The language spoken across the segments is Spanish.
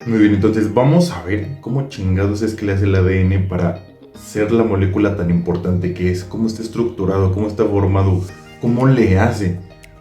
Muy bien, entonces vamos a ver cómo chingados es que le hace el ADN para ser la molécula tan importante que es, cómo está estructurado, cómo está formado, cómo le hace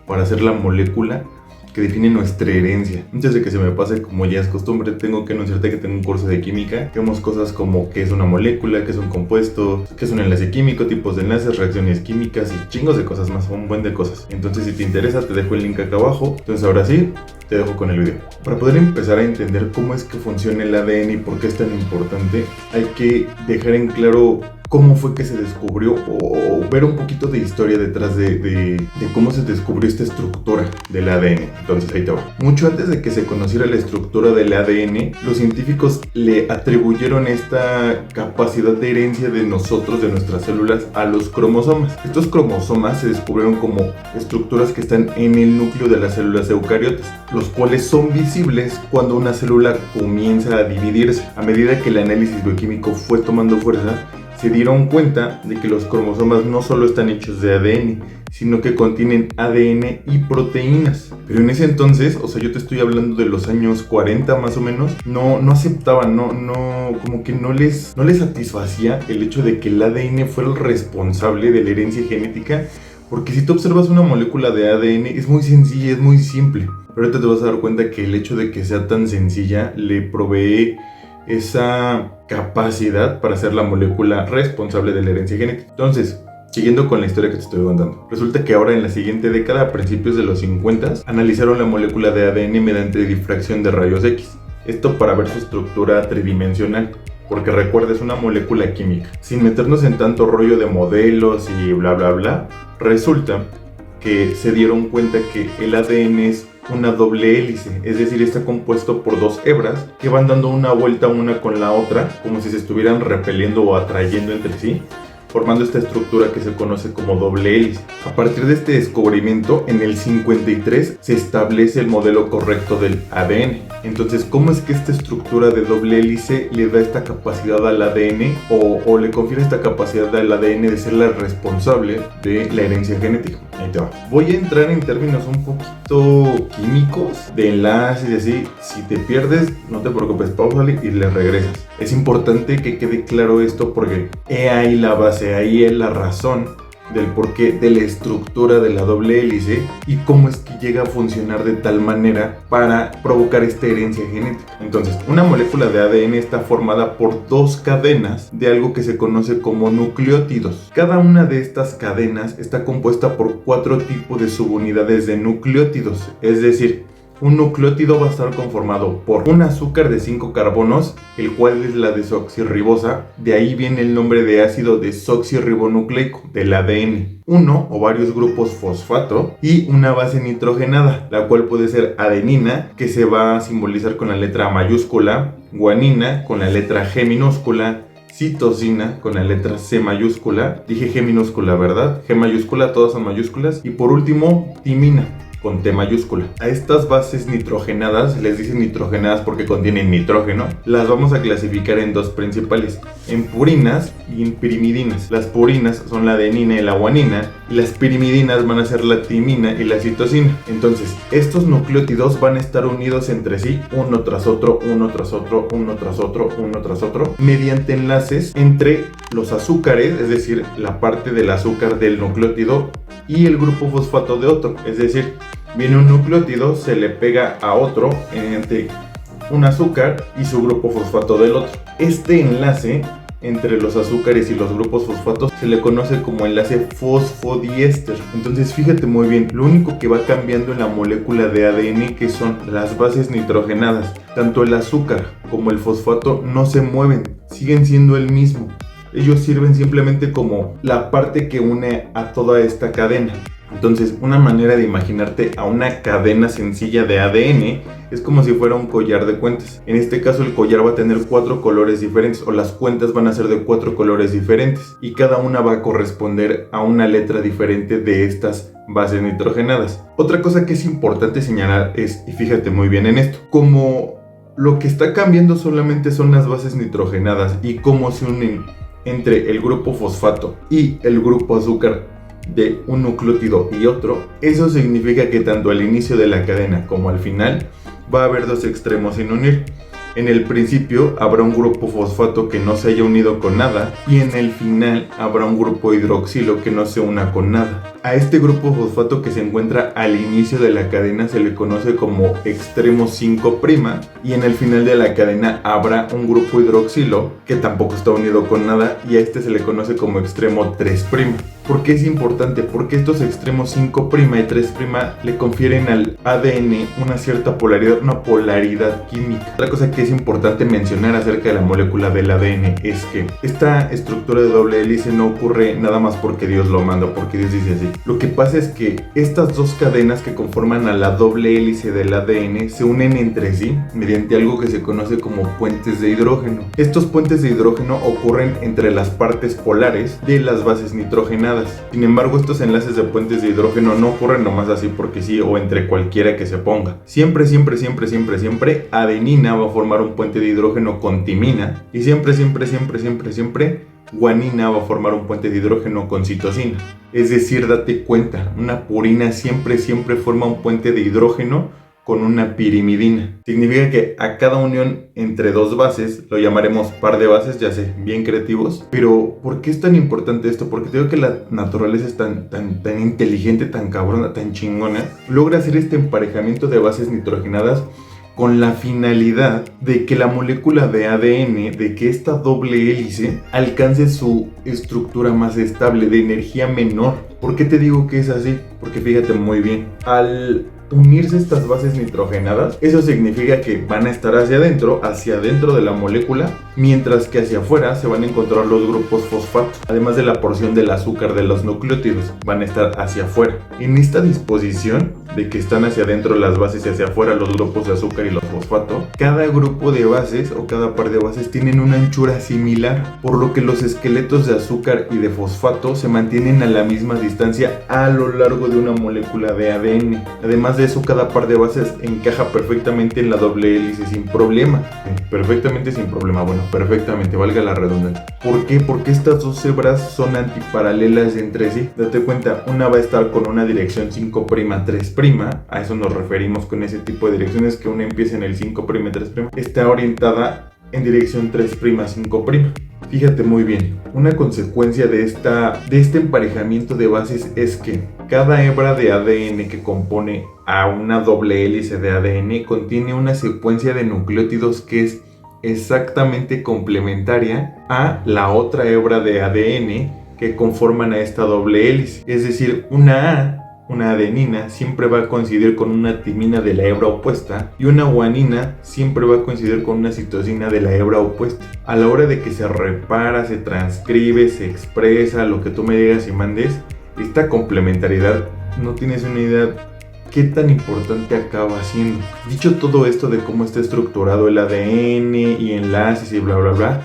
para ser la molécula que define nuestra herencia. Antes de que se me pase, como ya es costumbre, tengo que anunciarte que tengo un curso de química. Vemos cosas como qué es una molécula, qué es un compuesto, qué es un enlace químico, tipos de enlaces, reacciones químicas y chingos de cosas más, un buen de cosas. Entonces, si te interesa, te dejo el link acá abajo. Entonces, ahora sí, te dejo con el video. Para poder empezar a entender cómo es que funciona el ADN y por qué es tan importante, hay que dejar en claro cómo fue que se descubrió o ver un poquito de historia detrás de cómo se descubrió esta estructura del ADN. Entonces ahí te va. Mucho antes de que se conociera la estructura del ADN, los científicos le atribuyeron esta capacidad de herencia de nosotros, de nuestras células, a los cromosomas. Estos cromosomas se descubrieron como estructuras que están en el núcleo de las células eucariotas, los cuales son visibles cuando una célula comienza a dividirse. A medida que el análisis bioquímico fue tomando fuerza, se dieron cuenta de que los cromosomas no solo están hechos de ADN, sino que contienen ADN y proteínas. Pero en ese entonces, o sea, yo te estoy hablando de los años 40 más o menos, no aceptaban, como que no les satisfacía el hecho de que el ADN fuera el responsable de la herencia genética, porque si tú observas una molécula de ADN es muy sencilla, es muy simple. Pero ahorita te vas a dar cuenta que el hecho de que sea tan sencilla le provee esa capacidad para ser la molécula responsable de la herencia genética. Entonces, siguiendo con la historia que te estoy contando, resulta que ahora en la siguiente década, a principios de los 50, analizaron la molécula de ADN mediante difracción de rayos X. Esto para ver su estructura tridimensional, porque recuerda, es una molécula química. Sin meternos en tanto rollo de modelos y bla bla bla, resulta que se dieron cuenta que el ADN es una doble hélice, es decir, está compuesto por dos hebras que van dando una vuelta una con la otra, como si se estuvieran repeliendo o atrayendo entre sí, formando esta estructura que se conoce como doble hélice. A partir de este descubrimiento, en el 53 se establece el modelo correcto del ADN. Entonces, ¿cómo es que esta estructura de doble hélice le da esta capacidad al ADN o le confiere esta capacidad al ADN de ser la responsable de la herencia genética? Ahí te va. Voy a entrar en términos un poquito químicos, de enlaces y así. Si te pierdes, no te preocupes, pausale y le regresas. Es importante que quede claro esto porque he ahí la base, ahí es la razón del porqué de la estructura de la doble hélice y cómo es que llega a funcionar de tal manera para provocar esta herencia genética. Entonces, una molécula de ADN está formada por dos cadenas de algo que se conoce como nucleótidos. Cada una de estas cadenas está compuesta por 4 tipos de subunidades de nucleótidos, es decir, un nucleótido va a estar conformado por un azúcar de 5 carbonos, el cual es la desoxirribosa, de ahí viene el nombre de ácido desoxirribonucleico del ADN, uno o varios grupos fosfato y una base nitrogenada, la cual puede ser adenina, que se va a simbolizar con la letra mayúscula, guanina con la letra G minúscula, citosina con la letra C mayúscula, dije G minúscula, ¿verdad? G mayúscula, todas son mayúsculas, y por último, timina con T mayúscula. A estas bases nitrogenadas, les dicen nitrogenadas porque contienen nitrógeno, las vamos a clasificar en dos principales, en purinas y en pirimidinas. Las purinas son la adenina y la guanina, y las pirimidinas van a ser la timina y la citosina. Entonces, estos nucleótidos van a estar unidos entre sí, uno tras otro, uno tras otro, uno tras otro, uno tras otro, mediante enlaces entre los azúcares, es decir, la parte del azúcar del nucleótido, y el grupo fosfato de otro, es decir, viene un nucleótido, se le pega a otro entre un azúcar y su grupo fosfato del otro. Este enlace entre los azúcares y los grupos fosfatos se le conoce como enlace fosfodiéster. Entonces fíjate muy bien, lo único que va cambiando en la molécula de ADN que son las bases nitrogenadas. Tanto el azúcar como el fosfato no se mueven, siguen siendo el mismo. Ellos sirven simplemente como la parte que une a toda esta cadena. Entonces, una manera de imaginarte a una cadena sencilla de ADN es como si fuera un collar de cuentas. En este caso, el collar va a tener 4 colores diferentes, o las cuentas van a ser de 4 colores diferentes, y cada una va a corresponder a una letra diferente de estas bases nitrogenadas. Otra cosa que es importante señalar es, y fíjate muy bien en esto, como lo que está cambiando solamente son las bases nitrogenadas y cómo se unen entre el grupo fosfato y el grupo azúcar de un nucleótido y otro, eso significa que tanto al inicio de la cadena como al final va a haber dos extremos sin unir. En el principio habrá un grupo fosfato que no se haya unido con nada y en el final habrá un grupo hidroxilo que no se una con nada. A este grupo fosfato que se encuentra al inicio de la cadena se le conoce como extremo 5' y en el final de la cadena habrá un grupo hidroxilo que tampoco está unido con nada y a este se le conoce como extremo 3'. ¿Por qué es importante? Porque estos extremos 5' y 3' le confieren al ADN una cierta polaridad, una polaridad química. Otra cosa que es importante mencionar acerca de la molécula del ADN es que esta estructura de doble hélice no ocurre nada más porque Dios lo manda, porque Dios dice así. Lo que pasa es que estas dos cadenas que conforman a la doble hélice del ADN se unen entre sí mediante algo que se conoce como puentes de hidrógeno. Estos puentes de hidrógeno ocurren entre las partes polares de las bases nitrogenadas. Sin embargo, estos enlaces de puentes de hidrógeno no ocurren nomás así porque sí o entre cualquiera que se ponga. Siempre adenina va a formar un puente de hidrógeno con timina y siempre guanina va a formar un puente de hidrógeno con citosina. Es decir, date cuenta, una purina siempre forma un puente de hidrógeno con una pirimidina. Significa que a cada unión entre dos bases, lo llamaremos par de bases, ya sé, bien creativos. Pero, ¿por qué es tan importante esto? Porque te digo que la naturaleza es tan inteligente, tan cabrona, tan chingona. Logra hacer este emparejamiento de bases nitrogenadas con la finalidad de que la molécula de ADN, de que esta doble hélice alcance su estructura más estable, de energía menor. ¿Por qué te digo que es así? Porque fíjate muy bien, al unirse estas bases nitrogenadas, eso significa que van a estar hacia adentro de la molécula, mientras que hacia afuera se van a encontrar los grupos fosfatos, además de la porción del azúcar de los nucleótidos, van a estar hacia afuera. En esta disposición de que están hacia adentro las bases y hacia afuera los grupos de azúcar y los fosfato, cada grupo de bases o cada par de bases tienen una anchura similar, por lo que los esqueletos de azúcar y de fosfato se mantienen a la misma distancia a lo largo de una molécula de ADN. Además de eso, cada par de bases encaja perfectamente en la doble hélice sin problema. Perfectamente, valga la redundancia. ¿Por qué? Porque estas dos hebras son antiparalelas entre sí. Date cuenta, una va a estar con una dirección 5', 3', a eso nos referimos con ese tipo de direcciones, que una empieza en el 5', 3', está orientada en dirección 3', 5'. Fíjate muy bien, una consecuencia de este emparejamiento de bases es que cada hebra de ADN que compone a una doble hélice de ADN contiene una secuencia de nucleótidos que es exactamente complementaria a la otra hebra de ADN que conforman a esta doble hélice. Es decir, una adenina siempre va a coincidir con una timina de la hebra opuesta y una guanina siempre va a coincidir con una citosina de la hebra opuesta. A la hora de que se repara, se transcribe, se expresa, lo que tú me digas y mandes, esta complementariedad no tienes una idea qué tan importante acaba siendo. Dicho todo esto de cómo está estructurado el ADN y enlaces y bla bla bla,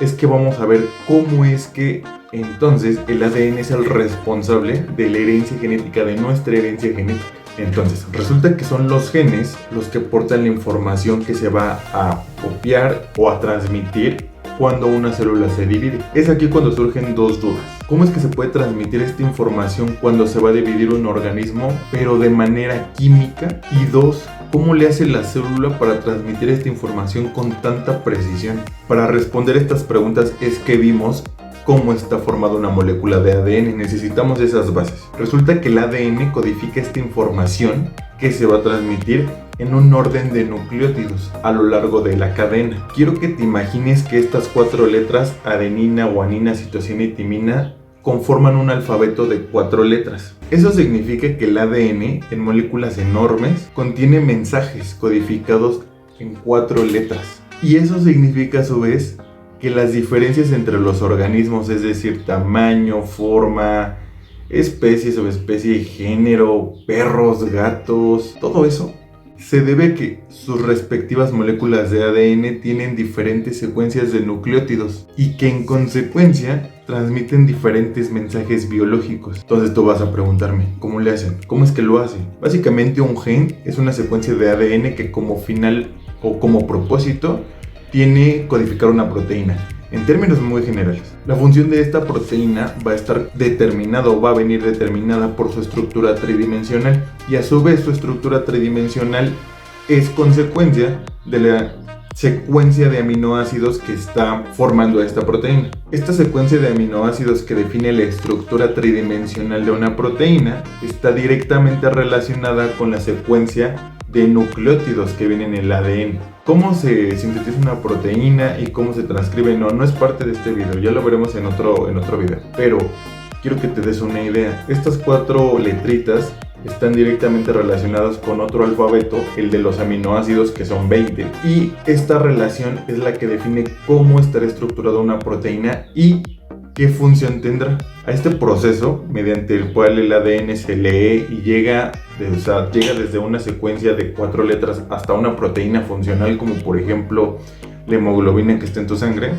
es que vamos a ver cómo es que entonces el ADN es el responsable de la herencia genética, de nuestra herencia genética. Entonces, resulta que son los genes los que portan la información que se va a copiar o a transmitir cuando una célula se divide. Es aquí cuando surgen dos dudas. ¿Cómo es que se puede transmitir esta información cuando se va a dividir un organismo, pero de manera química? Y dos, ¿cómo le hace la célula para transmitir esta información con tanta precisión? Para responder estas preguntas es que vimos cómo está formada una molécula de ADN. Necesitamos esas bases. Resulta que el ADN codifica esta información que se va a transmitir en un orden de nucleótidos a lo largo de la cadena. Quiero que te imagines que estas 4 letras, adenina, guanina, citosina y timina, conforman un alfabeto de 4 letras. Eso significa que el ADN, en moléculas enormes, contiene mensajes codificados en 4 letras. Y eso significa a su vez que las diferencias entre los organismos, es decir, tamaño, forma, especie, subespecie, género, perros, gatos, todo eso se debe a que sus respectivas moléculas de ADN tienen diferentes secuencias de nucleótidos y que en consecuencia transmiten diferentes mensajes biológicos. Entonces tú vas a preguntarme, ¿cómo le hacen? ¿Cómo es que lo hacen? Básicamente un gen es una secuencia de ADN que como final o como propósito tiene codificar una proteína. En términos muy generales, la función de esta proteína va a estar determinada o va a venir determinada por su estructura tridimensional y a su vez su estructura tridimensional es consecuencia de la secuencia de aminoácidos que está formando esta proteína. Esta secuencia de aminoácidos que define la estructura tridimensional de una proteína está directamente relacionada con la secuencia de nucleótidos que vienen en el ADN. Cómo se sintetiza una proteína y cómo se transcribe no es parte de este video, ya lo veremos en otro video, pero quiero que te des una idea. Estas 4 letritas están directamente relacionadas con otro alfabeto, el de los aminoácidos, que son 20, y esta relación es la que define cómo estará estructurada una proteína y qué función tendrá. A este proceso, mediante el cual el ADN se lee y llega desde una secuencia de 4 letras hasta una proteína funcional, como por ejemplo la hemoglobina que está en tu sangre,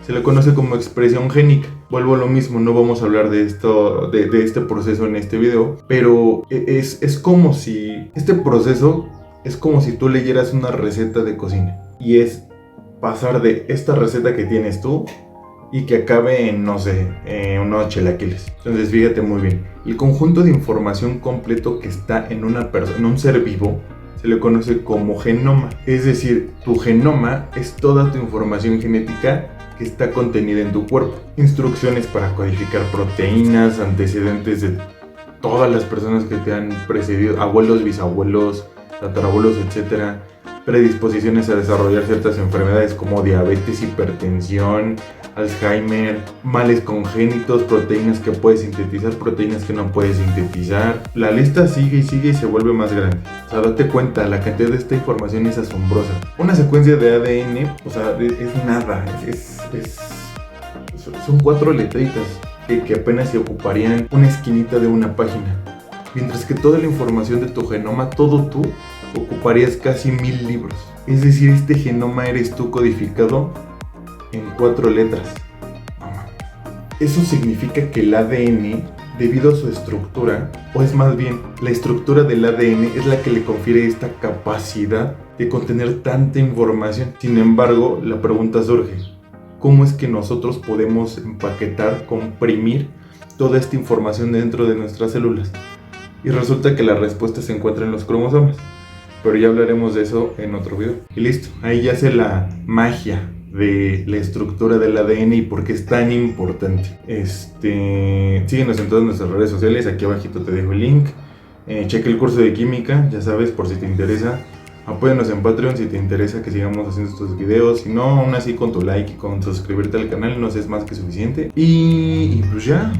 se le conoce como expresión génica. Vuelvo a lo mismo, no vamos a hablar de este proceso en este video, pero es como si este proceso es como si tú leyeras una receta de cocina, y es pasar de esta receta que tienes tú y que acabe en, no sé, unos chilaquiles. Entonces fíjate muy bien, el conjunto de información completo que está en una persona, en un ser vivo, se le conoce como genoma. Es decir, tu genoma es toda tu información genética que está contenida en tu cuerpo. Instrucciones para codificar proteínas, antecedentes de todas las personas que te han precedido, abuelos, bisabuelos, tatarabuelos, etc. Predisposiciones a desarrollar ciertas enfermedades como diabetes, hipertensión, Alzheimer, males congénitos, proteínas que puedes sintetizar, proteínas que no puedes sintetizar. La lista sigue y sigue y se vuelve más grande. O sea, date cuenta, la cantidad de esta información es asombrosa. Una secuencia de ADN, o sea, es nada, son 4 letritas que apenas se ocuparían una esquinita de una página. Mientras que toda la información de tu genoma, todo tú, ocuparías casi 1000 libros. Es decir, este genoma eres tú codificado en 4 letras. Eso significa que el ADN, debido a su estructura, o es más bien, la estructura del ADN es la que le confiere esta capacidad de contener tanta información. Sin embargo, la pregunta surge: ¿cómo es que nosotros podemos empaquetar, comprimir toda esta información dentro de nuestras células? Y resulta que la respuesta se encuentra en los cromosomas, pero ya hablaremos de eso en otro video. Y listo, ahí ya sé la magia de la estructura del ADN y por qué es tan importante. Síguenos en todas nuestras redes sociales, aquí abajito te dejo el link. Checa el curso de química, ya sabes, por si te interesa. Apóyanos en Patreon si te interesa que sigamos haciendo estos videos. Si no, aún así con tu like y con suscribirte al canal nos es más que suficiente. Y pues ya.